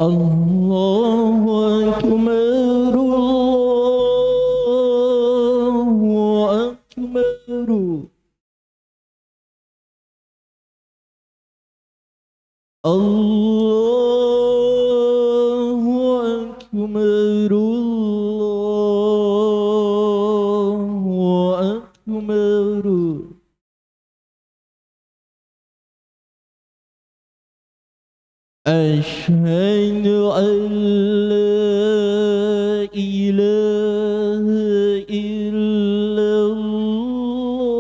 الله أكبر الله أكبر الله أكبر الله أكبر أشهد أن لا إله إلا الله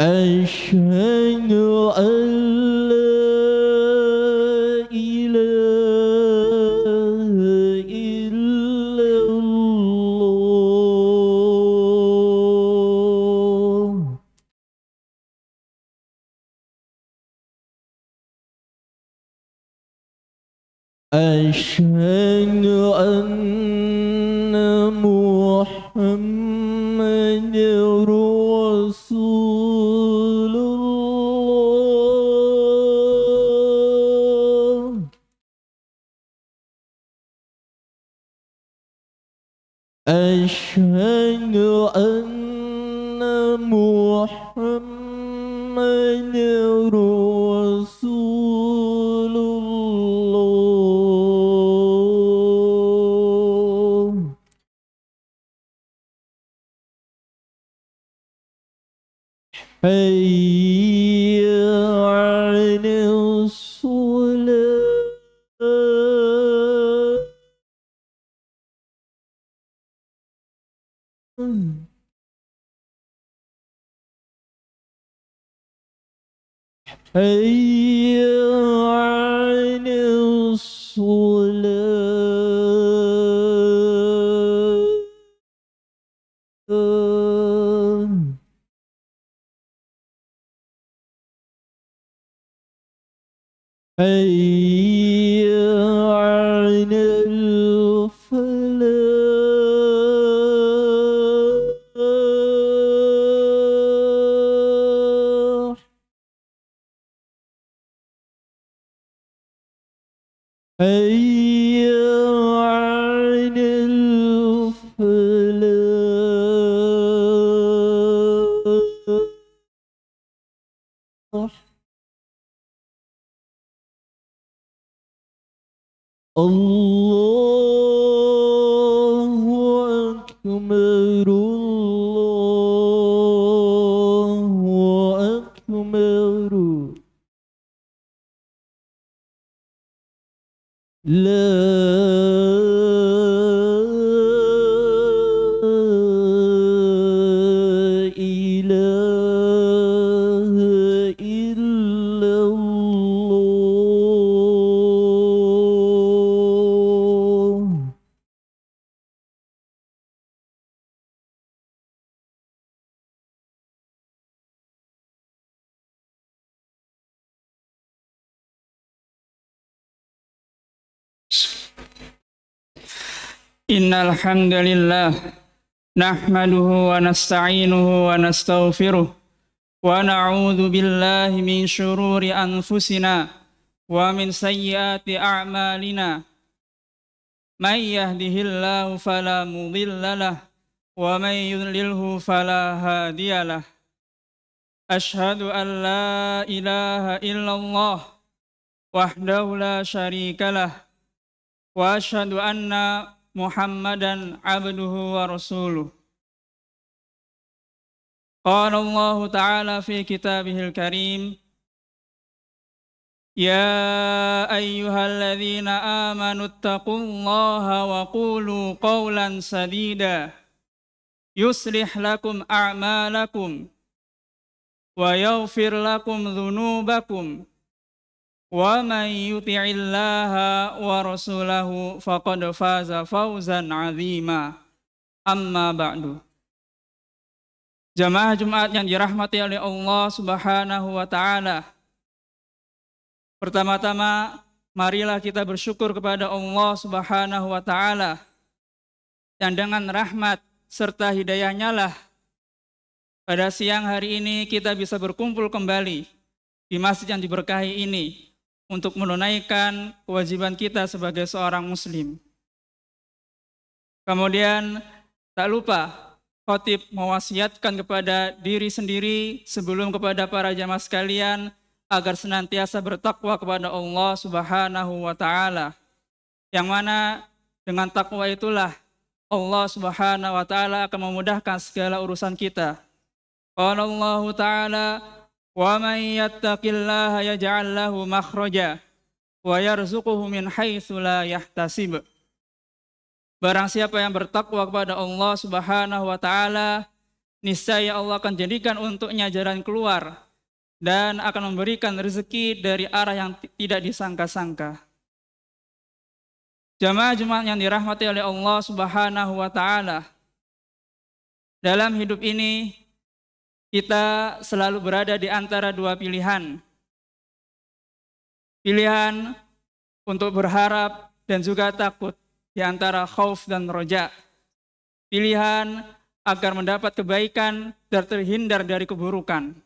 أشهد أن لا إله إلا الله أشهد أن محمد رسول الله أشهد أن محمد رسول الله حي على الصلاة حي على الصلاة حي على الفلاح حي على الفلاح الله أكبر الله أكبر لا إله إلا الله Innal hamdalillah nahmaduhu wa nasta'inuhu wa nastaghfiruh wa na'udzu billahi min shururi anfusina wa min sayyiati a'malina may yahdihillahu fala mudhillalah wa may yudlilhu fala hadiyalah asyhadu an la ilaha illallah wahdahu la syarikalah wa asyhadu anna Muhammadan abduhu wa rasuluh. Qala Allah Ta'ala fi kitabihil karim Ya ayyuhalladzina amanu taqullaha wa qulu qawlan sadida yuslih lakum a'malakum wa yaghfir lakum dhunubakum wa man yuti'illaha wa rasulahu faqad faza fawzan 'azima. Amma ba'du. Jamaah Jumat yang dirahmati oleh Allah Subhanahu wa taala. Pertama-tama marilah kita bersyukur kepada Allah Subhanahu wa taala yang dengan rahmat serta hidayahnya lah pada siang hari ini kita bisa berkumpul kembali di masjid yang diberkahi ini untuk menunaikan kewajiban kita sebagai seorang muslim. Kemudian tak lupa khotib mewasiatkan kepada diri sendiri sebelum kepada para jamaah sekalian agar senantiasa bertakwa kepada Allah Subhanahu wa taala. Yang mana dengan takwa itulah Allah Subhanahu wa taala akan memudahkan segala urusan kita. Qala Allah taala, "Wa may yattaqillaha yaj'al lahu makhraja wa yarzuquhu min haitsu la yahtasib." Barang siapa yang bertakwa kepada Allah Subhanahu wa taala, niscaya Allah akan jadikan untuknya jalan keluar dan akan memberikan rezeki dari arah yang tidak disangka-sangka. Jamaah Jumat yang dirahmati oleh Allah Subhanahu wa taala. Dalam hidup ini kita selalu berada di antara dua pilihan. Pilihan untuk berharap dan juga takut, di antara khauf dan roja. Pilihan agar mendapat kebaikan dan terhindar dari keburukan.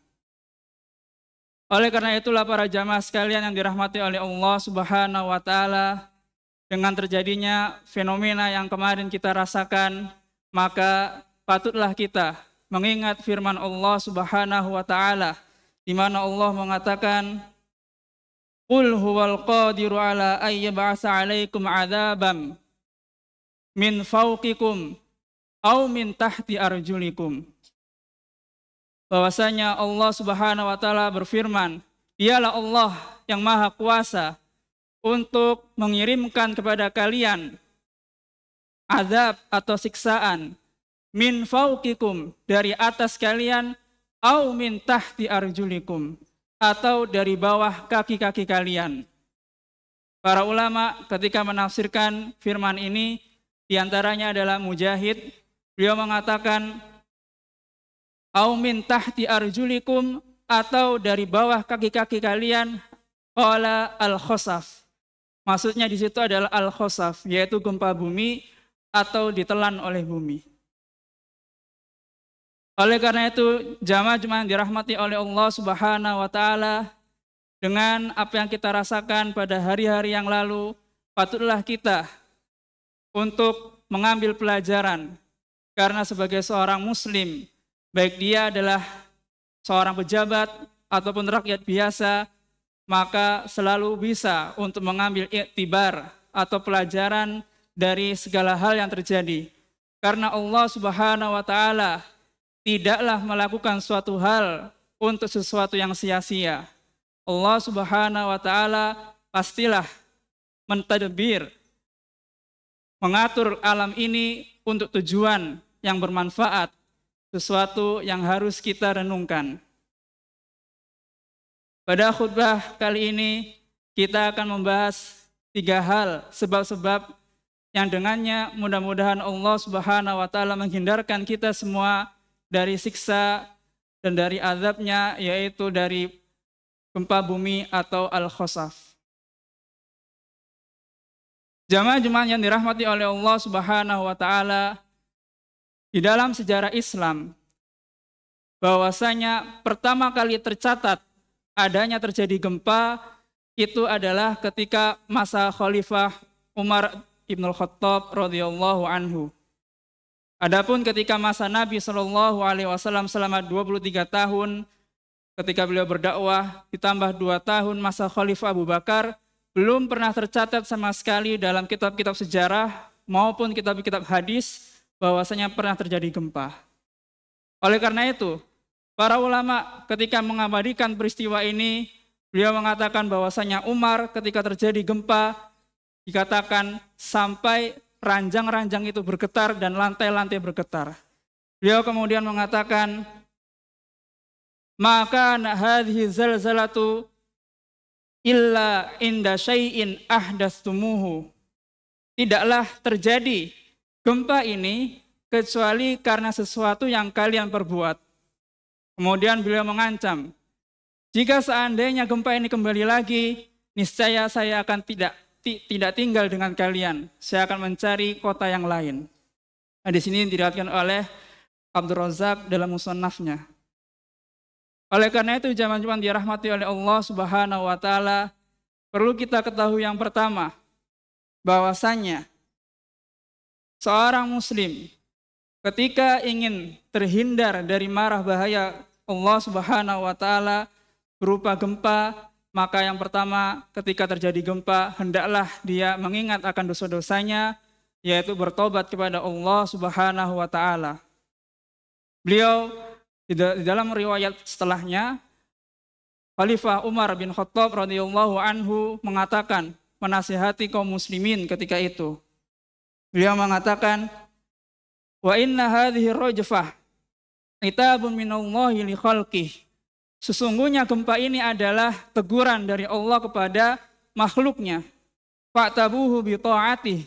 Oleh karena itulah para jamaah sekalian yang dirahmati oleh Allah Subhanahu wa taala, dengan terjadinya fenomena yang kemarin kita rasakan, maka patutlah kita mengingat firman Allah Subhanahu wa taala di mana Allah mengatakan, "Qul huwal qadiru ala ay yab'atsa 'alaikum 'adzabam min fawqikum aw min tahti arjulikum." Bahwasanya Allah Subhanahu wa taala berfirman, dialah Allah yang maha kuasa untuk mengirimkan kepada kalian azab atau siksaan min fawqikum, dari atas kalian, au min tahti arjulikum, atau dari bawah kaki-kaki kalian. Para ulama ketika menafsirkan firman ini, diantaranya adalah Mujahid, beliau mengatakan au min tahti arjulikum, atau dari bawah kaki-kaki kalian, qala al-khosaf. Maksudnya di situ adalah al-khosaf, yaitu gempa bumi atau ditelan oleh bumi. Oleh karena itu, jamaah Jumat yang dirahmati oleh Allah Subhanahu wa taala, dengan apa yang kita rasakan pada hari-hari yang lalu, patutlah kita untuk mengambil pelajaran. Karena sebagai seorang muslim, baik dia adalah seorang pejabat ataupun rakyat biasa, maka selalu bisa untuk mengambil iktibar atau pelajaran dari segala hal yang terjadi. Karena Allah Subhanahu wa taala tidaklah melakukan suatu hal untuk sesuatu yang sia-sia. Allah Subhanahu wa taala pastilah mentadbir, mengatur alam ini untuk tujuan yang bermanfaat, sesuatu yang harus kita renungkan. Pada khutbah kali ini kita akan membahas 3 hal, sebab-sebab yang dengannya mudah-mudahan Allah Subhanahu wa taala menghindarkan kita semua dari siksa dan dari azabnya, yaitu dari gempa bumi atau al-khosaf. Jamaah Jumat yang dirahmati oleh Allah Subhanahu wa taala, di dalam sejarah Islam bahwasanya pertama kali tercatat adanya terjadi gempa itu adalah ketika masa Khalifah Umar Ibn Khattab radhiyallahu anhu. Adapun ketika masa Nabi SAW selama 23 tahun, ketika beliau berdakwah, ditambah 2 tahun masa Khalifah Abu Bakar, belum pernah tercatat sama sekali dalam kitab-kitab sejarah maupun kitab-kitab hadis bahwasanya pernah terjadi gempa. Oleh karena itu, para ulama ketika mengabadikan peristiwa ini, beliau mengatakan bahwasanya Umar ketika terjadi gempa, dikatakan sampai ranjang-ranjang itu bergetar dan lantai-lantai bergetar. Beliau kemudian mengatakan, maka hadhihi zalzalatu illa inda syai'in ahdastumuhu. Tidaklah terjadi gempa ini kecuali karena sesuatu yang kalian perbuat. Kemudian beliau mengancam, jika seandainya gempa ini kembali lagi, niscaya saya akan tidak tinggal dengan kalian. Saya akan mencari kota yang lain. Nah, di sini diriwayatkan oleh Abdul Razak dalam musannafnya. Oleh karena itu jamaah Jumat dirahmati oleh Allah Subhanahu wa taala, perlu kita ketahui yang pertama bahwasanya seorang muslim ketika ingin terhindar dari marah bahaya Allah Subhanahu wa taala berupa gempa, maka yang pertama ketika terjadi gempa hendaklah dia mengingat akan dosa-dosanya, yaitu bertobat kepada Allah Subhanahu wa taala. Beliau di dalam riwayat setelahnya, Khalifah Umar bin Khattab radhiyallahu anhu mengatakan, menasihati kaum muslimin ketika itu. Beliau mengatakan, wa inna hadhihi rajfah kitabun minallahi li khalqih. Sesungguhnya gempa ini adalah teguran dari Allah kepada makhluknya. Fa'tabuhu bi ta'atih.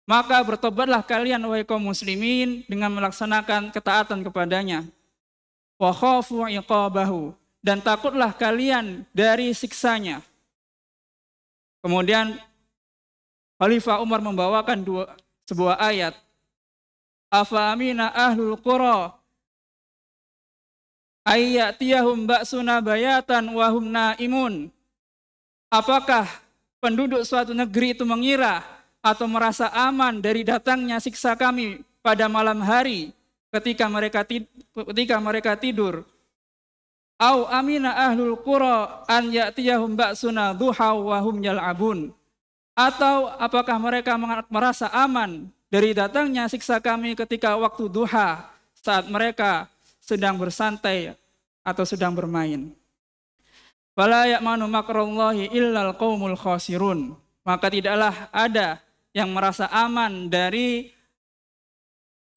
Maka bertobatlah kalian wahai kaum muslimin dengan melaksanakan ketaatan kepadanya. Wa khafu iqabahu, dan takutlah kalian dari siksanya. Kemudian Khalifah Umar membawakan sebuah ayat. Afa amina ahlul qura ayyatiyahum ba'suna bayatan wa hum naimun. Apakah penduduk suatu negeri itu mengira atau merasa aman dari datangnya siksa kami pada malam hari ketika mereka tidur? Au amina ahlul qura an ya'tiyahum ba'suna duha wa hum yal'abun. Atau apakah mereka merasa aman dari datangnya siksa kami ketika waktu duha saat mereka sedang bersantai atau sedang bermain? Fala ya'manu makrallahi illal qaumul khasirun. Maka tidaklah ada yang merasa aman dari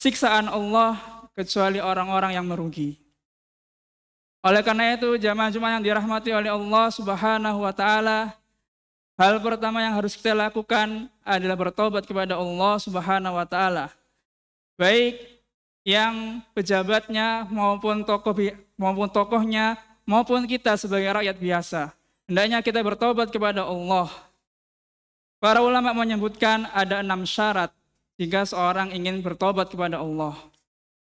siksaan Allah kecuali orang-orang yang merugi. Oleh karena itu jamaah Jumat yang dirahmati oleh Allah Subhanahu wa taala, hal pertama yang harus kita lakukan adalah bertobat kepada Allah Subhanahu wa taala. Baik yang pejabatnya maupun tokohnya maupun kita sebagai rakyat biasa. Hendaknya kita bertobat kepada Allah. Para ulama menyebutkan ada 6 syarat jika seorang ingin bertobat kepada Allah.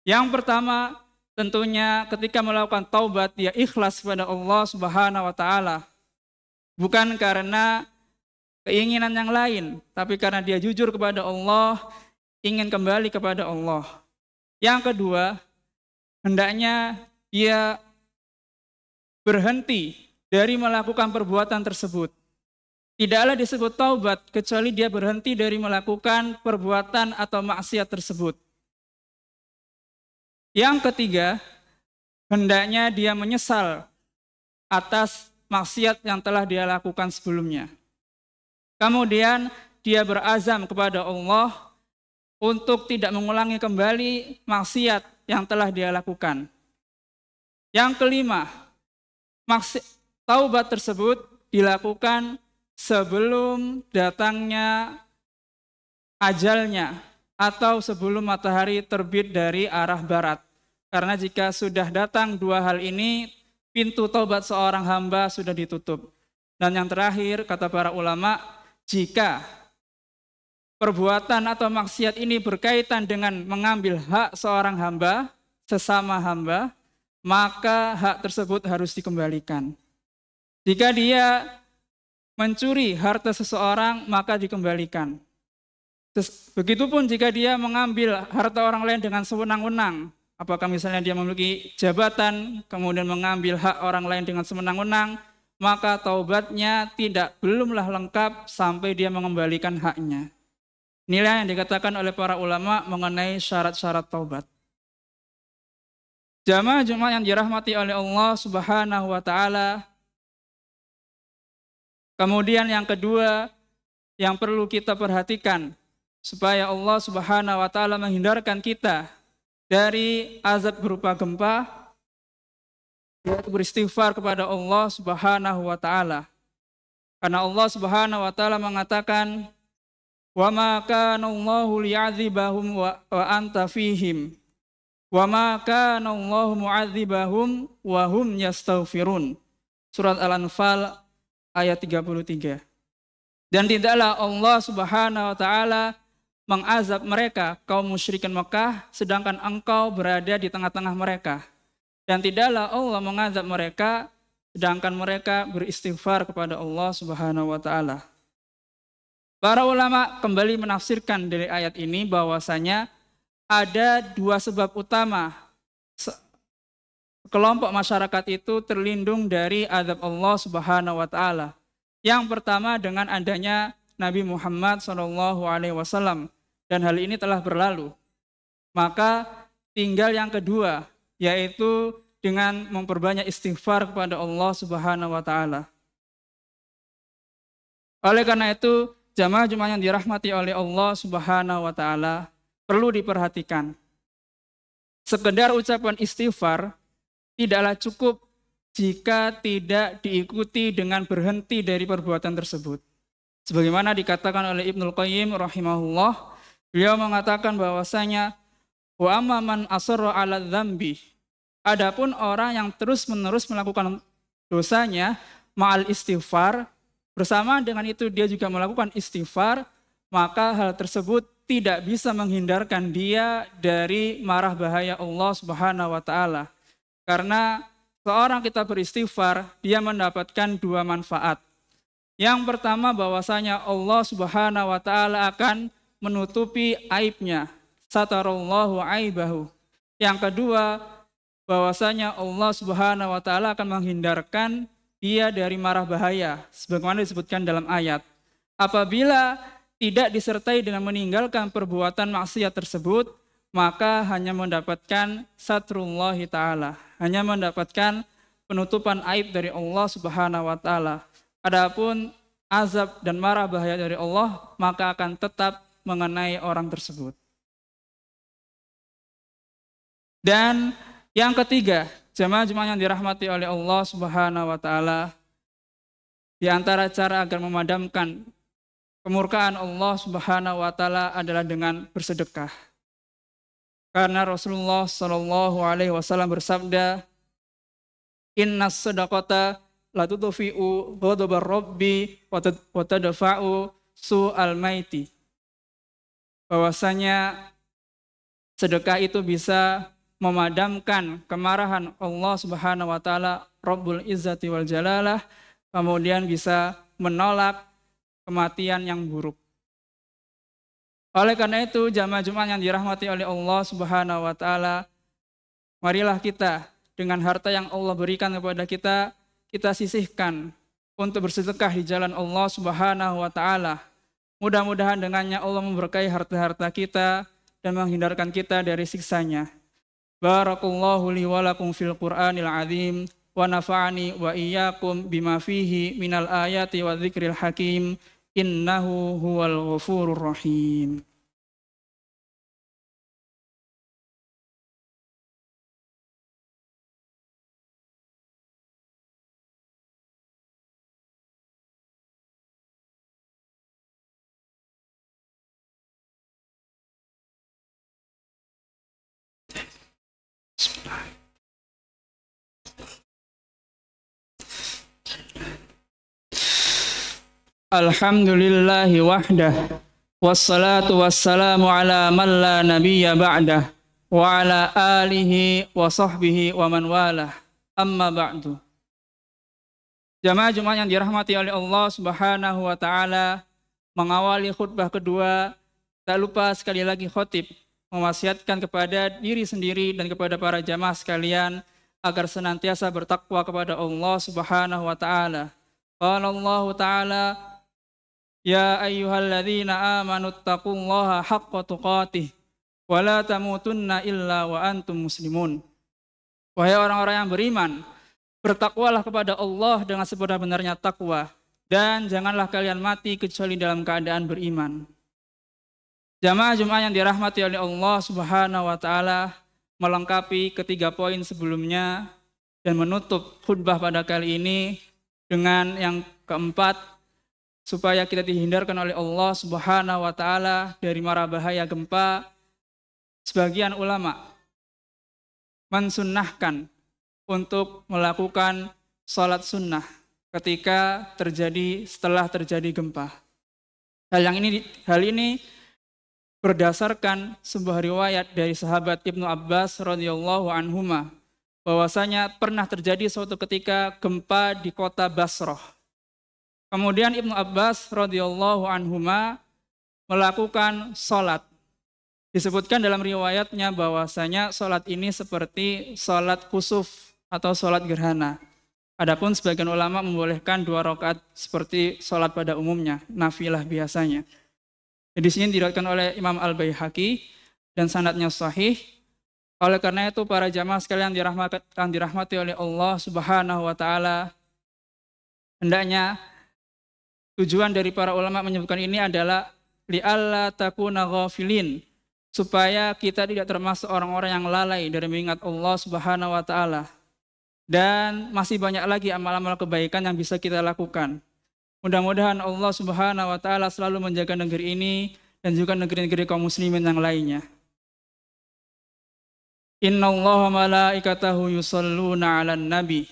Yang pertama, tentunya ketika melakukan taubat dia ikhlas kepada Allah Subhanahu wa taala. Bukan karena keinginan yang lain, tapi karena dia jujur kepada Allah, ingin kembali kepada Allah. Yang kedua, hendaknya dia berhenti dari melakukan perbuatan tersebut. Tidaklah disebut taubat kecuali dia berhenti dari melakukan perbuatan atau maksiat tersebut. Yang ketiga, hendaknya dia menyesal atas maksiat yang telah dia lakukan sebelumnya. Kemudian dia berazam kepada Allah untuk tidak mengulangi kembali maksiat yang telah dia lakukan. Yang kelima, taubat tersebut dilakukan sebelum datangnya ajalnya atau sebelum matahari terbit dari arah barat. Karena jika sudah datang 2 hal ini, pintu taubat seorang hamba sudah ditutup. Dan yang terakhir, kata para ulama, jika perbuatan atau maksiat ini berkaitan dengan mengambil hak seorang hamba, sesama hamba, maka hak tersebut harus dikembalikan. Jika dia mencuri harta seseorang, maka dikembalikan. Begitupun jika dia mengambil harta orang lain dengan sewenang-wenang, apakah misalnya dia memiliki jabatan, kemudian mengambil hak orang lain dengan sewenang-wenang, maka taubatnya belumlah lengkap sampai dia mengembalikan haknya. Inilah yang dikatakan oleh para ulama mengenai syarat-syarat taubat. Jamaah Jumat yang dirahmati oleh Allah Subhanahu wa taala. Kemudian yang kedua yang perlu kita perhatikan supaya Allah Subhanahu wa taala menghindarkan kita dari azab berupa gempa, yaitu beristighfar kepada Allah Subhanahu wa taala. Karena Allah Subhanahu wa taala mengatakan, "Wa ma kana Allahu liya'dzibahum wa anta fihim. Wa ma kana Allahu mu'adzibahum wa hum yastaghfirun." Surat Al-Anfal ayat 33. Dan tidaklah Allah Subhanahu wa taala mengazab mereka, kaum musyrikin Mekah, sedangkan engkau berada di tengah-tengah mereka. Dan tidaklah Allah mengazab mereka, sedangkan mereka beristighfar kepada Allah Subhanahu wa Ta'ala. Para ulama kembali menafsirkan dari ayat ini bahwasanya ada dua sebab utama kelompok masyarakat itu terlindung dari azab Allah Subhanahu wa Ta'ala. Yang pertama dengan adanya Nabi Muhammad SAW, dan hal ini telah berlalu. Maka tinggal yang kedua, yaitu dengan memperbanyak istighfar kepada Allah Subhanahu wa Ta'ala. Oleh karena itu, jamaah-jamaah yang dirahmati oleh Allah Subhanahu wa Ta'ala perlu diperhatikan. Sekedar ucapan istighfar tidaklah cukup jika tidak diikuti dengan berhenti dari perbuatan tersebut. Sebagaimana dikatakan oleh Ibnul Qayyim rahimahullah, beliau mengatakan bahwasanya wa amma man asarra 'ala dzambi. Adapun orang yang terus-menerus melakukan dosanya ma'al istighfar, bersama dengan itu dia juga melakukan istighfar, maka hal tersebut tidak bisa menghindarkan dia dari marah bahaya Allah Subhanahu wa Ta'ala. Karena seorang kita beristighfar, dia mendapatkan dua manfaat. Yang pertama bahwasanya Allah Subhanahu wa Ta'ala akan menutupi aibnya, satarallahu aibahu. Yang kedua bahwasanya Allah Subhanahu wa Ta'ala akan menghindarkan dia dari marah bahaya, sebagaimana disebutkan dalam ayat. Apabila tidak disertai dengan meninggalkan perbuatan maksiat tersebut, maka hanya mendapatkan satrullahi ta'ala, hanya mendapatkan penutupan aib dari Allah Subhanahu wa Ta'ala. Adapun azab dan marah bahaya dari Allah, maka akan tetap mengenai orang tersebut. Dan yang ketiga, jamaah-jamaah yang dirahmati oleh Allah Subhanahu wa Ta'ala, di antara cara agar memadamkan kemurkaan Allah Subhanahu wa Ta'ala adalah dengan bersedekah. Karena Rasulullah Shallallahu alaihi wasallam bersabda, "Innas shadaqata la tudfi'u ghadabar rabbi wa tadfa'u su'al maiti." Bahwasanya sedekah itu bisa memadamkan kemarahan Allah Subhanahu wa Ta'ala Rabbul Izzati wal Jalalah, kemudian bisa menolak kematian yang buruk. Oleh karena itu, jamaah-jamaah yang dirahmati oleh Allah Subhanahu wa Ta'ala, marilah kita dengan harta yang Allah berikan kepada kita, kita sisihkan untuk bersedekah di jalan Allah Subhanahu wa Ta'ala. Mudah-mudahan dengannya Allah memberkahi harta-harta kita dan menghindarkan kita dari siksanya. Barakallahu li wa lakum fil Qur'anil azim wa nafa'ani wa iyyakum bima fihi minal ayati wa dzikril hakim. Innahu huwal ghafurur rahim. Alhamdulillahi wahdah, wassalatu wassalamu ala man la nabiyya ba'dah, wa ala alihi wa sahbihi wa man walah, amma ba'du. Jamaah-jamaah yang dirahmati oleh Allah Subhanahu wa Ta'ala, mengawali khutbah kedua, tak lupa sekali lagi khotib mewasiatkan kepada diri sendiri dan kepada para jamaah sekalian agar senantiasa bertakwa kepada Allah Subhanahu wa Ta'ala. Qala Allah Ta'ala, ya ayyuhalladzina amanu taqullaha haqqa tuqatih wa la tamutunna illa wa antum muslimun. Wahai orang-orang yang beriman, bertakwalah kepada Allah dengan sebenar-benarnya takwa, dan janganlah kalian mati kecuali dalam keadaan beriman. Jamaah-jamaah yang dirahmati oleh Allah Subhanahu wa Ta'ala, melengkapi ketiga poin sebelumnya dan menutup khutbah pada kali ini dengan yang keempat, supaya kita dihindarkan oleh Allah Subhanahu wa Ta'ala dari mara bahaya gempa. Sebagian ulama mensunnahkan untuk melakukan sholat sunnah setelah terjadi gempa. Hal ini berdasarkan sebuah riwayat dari sahabat Ibnu Abbas radhiyallahu anhuma bahwasanya pernah terjadi suatu ketika gempa di kota Basrah. Kemudian Ibnu Abbas radhiyallahu anhuma melakukan sholat. Disebutkan dalam riwayatnya bahwasanya sholat ini seperti sholat kusuf atau sholat gerhana. Adapun sebagian ulama membolehkan 2 rakaat seperti sholat pada umumnya, nafilah biasanya. Di sini diriwayatkan oleh Imam Al-Baihaqi dan sanadnya sahih. Oleh karena itu para jamaah sekalian dirahmati oleh Allah Subhanahu wa taala, hendaknya tujuan dari para ulama menyebutkan ini adalah li'alla takuna ghafilin, supaya kita tidak termasuk orang-orang yang lalai dari mengingat Allah Subhanahu wa taala. Dan masih banyak lagi amal-amal kebaikan yang bisa kita lakukan. Mudah-mudahan Allah Subhanahu wa taala selalu menjaga negeri ini dan juga negeri-negeri kaum muslimin yang lainnya. Innallaha malaikatahu yusholluna 'alan nabi.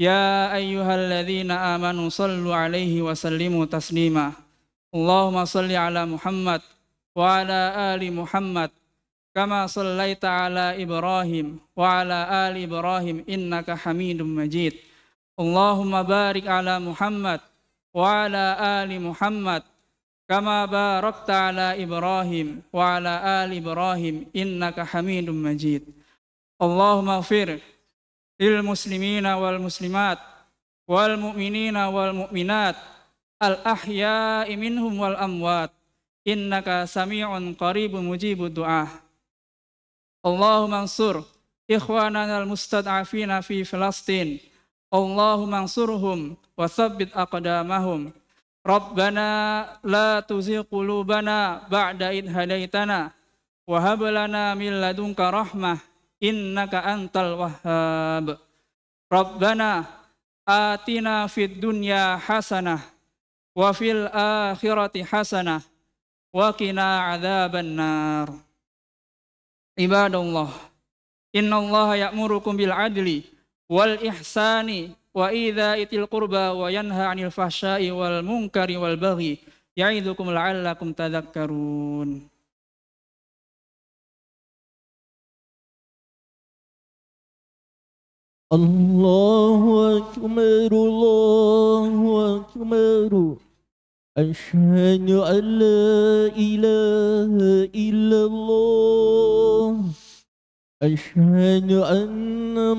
Ya ayyuhalladzina amanu shallu 'alaihi wa sallimu taslima. Allahumma shalli 'ala Muhammad wa 'ala ali Muhammad kama shallaita 'ala Ibrahim wa 'ala ali Ibrahim innaka Hamidum Majid. Allahumma barik 'ala Muhammad wa 'ala ali Muhammad kama barakta 'ala Ibrahim wa 'ala ali Ibrahim innaka Hamidum Majid. Allahumma ighfir lil muslimina wal muslimat wal mu'minina wal mu'minat al ahya'i minhum wal amwat innaka sami'un qaribun mujibud du'a. Allahumma ansur ikhwanana al mustad'afina fi Filastin. Allahumma ansurhum wa tsabbit aqdamahum. Rabbana la tuzigh qulubana ba'da idh hadaitana wa hab lana min ladunka rahmah innaka antal wahhab. Rabbana atina fid dunya hasanah wa fil akhirati hasanah wa qina adzaban nar. Ibadallah, innallaha ya'murukum bil adli wal ihsani wa idza'itil qurba wa yanha 'anil fahsya'i wal munkari wal baghi ya'idukum la'allakum tadhakkarun. Allahu akbar, Allahu akbar. Asyhadu an la ilaha illallah. Asyhadu anna